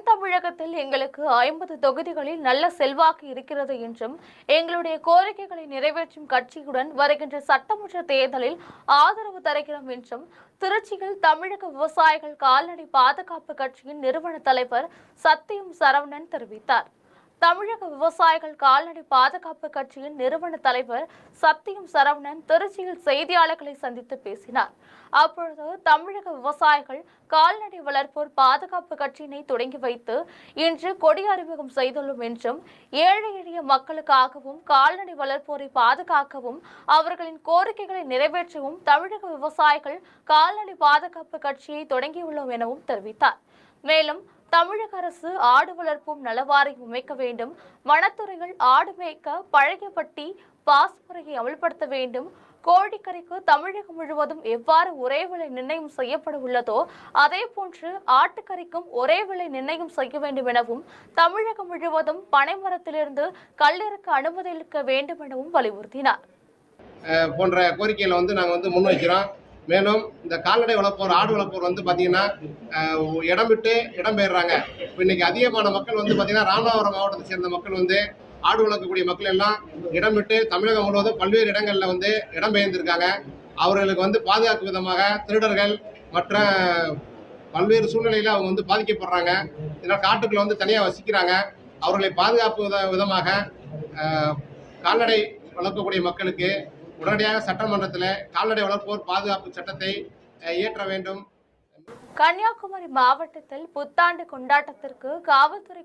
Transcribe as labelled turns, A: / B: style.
A: தமிழகத்தில் எங்களுக்கு 50 தொகுதிகளில் நல்ல செல்வாக்கு இருக்கிறது என்றும் எங்களுடைய கோரிக்கைகளை நிறைவேற்றும் கட்சியுடன் வருகின்ற சட்டமன்ற தேர்தலில் ஆதரவு தருகிறோம் என்றும் திருச்சியில் தமிழக விவசாயிகள் கால்நடை பாதுகாப்பு கட்சியின் நிறுவன தலைவர் சத்தியம் சரவணன் தெரிவித்தார். தமிழக விவசாயிகள் கால்நடை பாதுகாப்பு கட்சியின் நிறுவன தலைவர் சத்தியம் சரவணன் திருச்சியில் செய்தியாளர்களை சந்தித்து பேசினார். அப்பொழுது தமிழக விவசாயிகள் கால்நடை வளர்ப்போர் பாதுகாப்பு கட்சியினை தொடங்கி வைத்து இன்று கொடி அறிமுகம் செய்துள்ளோம் என்றும் ஏழை எளிய மக்களுக்காகவும் கால்நடை வளர்ப்போரை பாதுகாக்கவும் அவர்களின் கோரிக்கைகளை நிறைவேற்றவும் தமிழக விவசாயிகள் கால்நடை பாதுகாப்பு கட்சியை தொடங்கியுள்ளோம் எனவும் தெரிவித்தார். மேலும் தமிழக அரசு ஆடு வளர்ப்போம் நலவாரியம் அமைக்க வேண்டும், வனத்துறைகள் ஆடு மேய்க்க பழகியபட்டி பாஸ் முறையை அமல்படுத்த வேண்டும், கோழிக்கறிக்கு தமிழகம் முழுவதும் எவ்வாறு ஒரே விலை நிர்ணயம் செய்யப்பட உள்ளதோ அதே போன்று ஆட்டுக்கறிக்கும் ஒரே விலை நிர்ணயம் செய்ய வேண்டும் எனவும் தமிழகம் முழுவதும் பனைமரத்திலிருந்து கல்லிறக்க அனுமதி அளிக்க வேண்டும் எனவும் வலியுறுத்தினார்.
B: போன்ற கோரிக்கைகளை நாங்கள் முன்வைக்கிறோம். மேலும் இந்த கால்நடை வளர்ப்போர் ஆடு வளர்ப்போர் பார்த்தீங்கன்னா இடம் விட்டு இடம்பெயர்றாங்க. இப்போ இன்னைக்கு அதிகமான மக்கள் பார்த்தீங்கன்னா ராமநாதபுரம் மாவட்டத்தை சேர்ந்த மக்கள் ஆடு வளர்க்கக்கூடிய மக்கள் எல்லாம் இடம் விட்டு தமிழகம் முழுவதும் பல்வேறு இடங்களில் இடம்பெயர்ந்திருக்காங்க. அவர்களுக்கு பாதுகாக்கும் விதமாக திருடர்கள் மற்ற பல்வேறு சூழ்நிலையில் அவங்க பாதிக்கப்படுறாங்க. இதனால் காட்டுக்குள்ள தனியாக வசிக்கிறாங்க. அவர்களை பாதுகாப்பு விதமாக கால்நடை வளர்க்கக்கூடிய மக்களுக்கு உடனடியாக சட்டமன்றத்தில் கால்நடை வளர்ப்போர் பாதுகாப்பு சட்டத்தை இயற்ற வேண்டும்.
A: கன்னியாகுமரி மாவட்டத்தில் புத்தாண்டு கொண்டாட்டத்திற்கு காவல்துறை